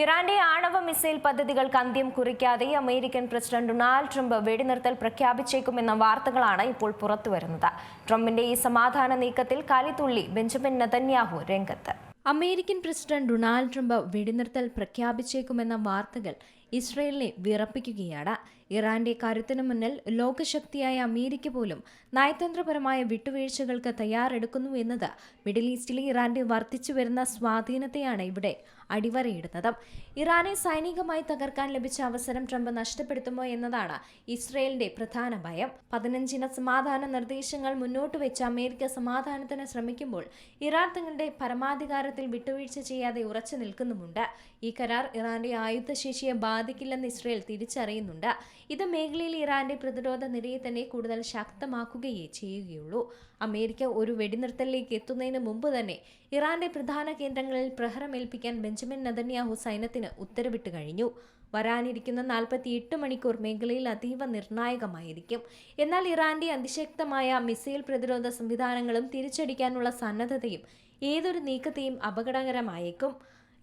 ഇറാന്റെ ആണവ മിസൈൽ പദ്ധതികൾക്ക് അന്ത്യം കുറിക്കാതെ അമേരിക്കൻ പ്രസിഡന്റ് ഡൊണാൾഡ് ട്രംപ് വെടിനിർത്തൽ പ്രഖ്യാപിച്ചേക്കുമെന്ന വാർത്തകളാണ് ഇപ്പോൾ പുറത്തുവരുന്നത്. ട്രംപിന്റെ ഈ സമാധാന നീക്കത്തിൽ കലിതുള്ളി ബെഞ്ചമിൻ നെതന്യാഹു രംഗത്ത്. അമേരിക്കൻ പ്രസിഡന്റ് ഡൊണാൾഡ് ട്രംപ് വെടിനിർത്തൽ പ്രഖ്യാപിച്ചേക്കുമെന്ന വാർത്തകൾ ഇസ്രയേലിനെ വിറപ്പിക്കുകയാണ്. ഇറാന്റെ കരുത്തിനു മുന്നിൽ ലോകശക്തിയായ അമേരിക്ക പോലും നയതന്ത്രപരമായ വിട്ടുവീഴ്ചകൾക്ക് തയ്യാറെടുക്കുന്നു എന്നത് മിഡിൽ ഈസ്റ്റിലെ ഇറാന്റെ വർദ്ധിച്ചു വരുന്ന സ്വാധീനത്തെയാണ് ഇവിടെ അടിവരയിടുന്നത്. ഇറാനെ സൈനികമായി തകർക്കാൻ ലഭിച്ച അവസരം ട്രംപ് നഷ്ടപ്പെടുത്തുമോ എന്നതാണ് ഇസ്രയേലിന്റെ പ്രധാന ഭയം. 15 സമാധാന നിർദ്ദേശങ്ങൾ മുന്നോട്ട് വെച്ച് അമേരിക്ക സമാധാനത്തിന് ശ്രമിക്കുമ്പോൾ ഇറാൻ തങ്ങളുടെ പരമാധികാരത്തിൽ വിട്ടുവീഴ്ച ചെയ്യാതെ ഉറച്ചു നിൽക്കുന്നുമുണ്ട്. ഈ കരാർ ഇറാന്റെ ആയുധശേഷിയെ ബാധിക്കില്ലെന്ന് ഇസ്രയേൽ തിരിച്ചറിയുന്നുണ്ട്. ഇത് മേഖലയിൽ ഇറാന്റെ പ്രതിരോധ നിരയെ തന്നെ കൂടുതൽ ശക്തമാക്കുകയേ ചെയ്യുകയുള്ളൂ. അമേരിക്ക ഒരു വെടിനിർത്തലിലേക്ക് എത്തുന്നതിന് മുമ്പ് തന്നെ ഇറാന്റെ പ്രധാന കേന്ദ്രങ്ങളിൽ പ്രഹരമേൽപ്പിക്കാൻ ബെഞ്ചമിൻ നെതന്യാഹു സൈന്യത്തിന് ഉത്തരവിട്ട് കഴിഞ്ഞു. വരാനിരിക്കുന്ന 48 മണിക്കൂർ മേഖലയിൽ അതീവ നിർണായകമായിരിക്കും. എന്നാൽ ഇറാന്റെ അതിശക്തമായ മിസൈൽ പ്രതിരോധ സംവിധാനങ്ങളും തിരിച്ചടിക്കാനുള്ള സന്നദ്ധതയും ഏതൊരു നീക്കത്തെയും അപകടകരമായേക്കും.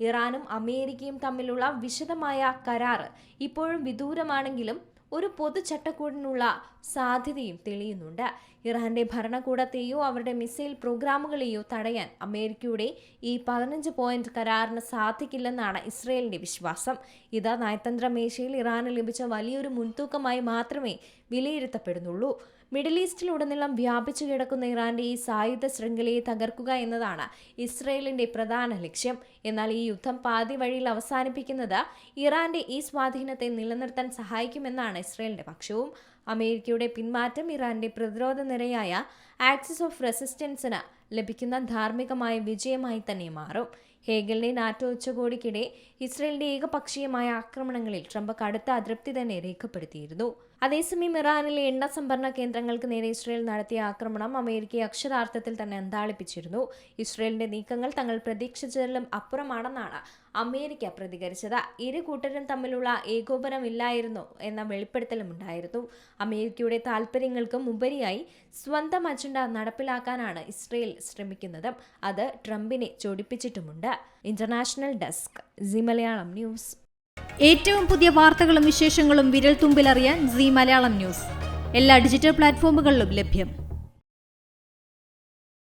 ഇറാനും അമേരിക്കയും തമ്മിലുള്ള വിശദമായ കരാർ ഇപ്പോഴും വിദൂരമാണെങ്കിലും ഒരു പൊതു ചട്ടക്കൂടിനുള്ള സാധ്യതയും തെളിയുന്നുണ്ട്. ഇറാന്റെ ഭരണകൂടത്തെയോ അവരുടെ മിസൈൽ പ്രോഗ്രാമുകളെയോ തടയാൻ അമേരിക്കയുടെ ഈ 15 പോയിന്റ് കരാറിന് സാധിക്കില്ലെന്നാണ് ഇസ്രയേലിന്റെ വിശ്വാസം. ഇത് നയതന്ത്ര മേശയിൽ ഇറാന് ലഭിച്ച വലിയൊരു മുൻതൂക്കമായി മാത്രമേ വിലയിരുത്തപ്പെടുന്നുള്ളൂ. മിഡിൽ ഈസ്റ്റിലുടനീളം വ്യാപിച്ചു കിടക്കുന്ന ഇറാന്റെ ഈ സായുധ ശൃംഖലയെ തകർക്കുക എന്നതാണ് ഇസ്രയേലിന്റെ പ്രധാന ലക്ഷ്യം. എന്നാൽ ഈ യുദ്ധം പാതി വഴിയിൽ അവസാനിപ്പിക്കുന്നത് ഇറാന്റെ ഈ സ്വാധീനത്തെ നിലനിർത്താൻ സഹായിക്കുമെന്നാണ് ഇസ്രയേലിന്റെ പക്ഷവും. അമേരിക്കയുടെ പിന്മാറ്റം ഇറാന്റെ പ്രതിരോധ നിരയായ ആക്സിസ് ഓഫ് റെസിസ്റ്റൻസിന് ലഭിക്കുന്ന ധാർമ്മികമായ വിജയമായി തന്നെ മാറും. ഹേഗലിന്റെ നാറ്റോ ഉച്ചകോടിക്കിടെ ഇസ്രയേലിന്റെ ഏകപക്ഷീയമായ ആക്രമണങ്ങളിൽ ട്രംപ് കടുത്ത അതൃപ്തി തന്നെ രേഖപ്പെടുത്തിയിരുന്നു. അതേസമയം ഇറാനിലെ എണ്ണ സംഭരണ കേന്ദ്രങ്ങൾക്ക് നേരെ ഇസ്രയേൽ നടത്തിയ ആക്രമണം അമേരിക്കയെ അക്ഷരാർത്ഥത്തിൽ തന്നെ അന്താളിപ്പിച്ചിരുന്നു. ഇസ്രയേലിന്റെ നീക്കങ്ങൾ തങ്ങൾ പ്രതീക്ഷിച്ചതിലും അപ്പുറമാണെന്നാണ് അമേരിക്ക പ്രതികരിച്ചത്. ഇരു കൂട്ടരും തമ്മിലുള്ള ഏകോപനമില്ലായിരുന്നു എന്ന വെളിപ്പെടുത്തലുമുണ്ടായിരുന്നു. അമേരിക്കയുടെ താൽപര്യങ്ങൾക്കും ഉപരിയായി സ്വന്തം അജണ്ട നടപ്പിലാക്കാനാണ് ഇസ്രയേൽ ശ്രമിക്കുന്നത്. അത് ട്രംപിനെ ചൊടിപ്പിച്ചിട്ടുമുണ്ട്. International desk, Zee Malayalam news. ഏറ്റവും പുതിയ വാർത്തകളും വിശേഷങ്ങളും വിരൽ തുമ്പിലറിയാൻ സീ മലയാളം ന്യൂസ് എല്ലാ ഡിജിറ്റൽ പ്ലാറ്റ്ഫോമുകളിലും ലഭ്യം.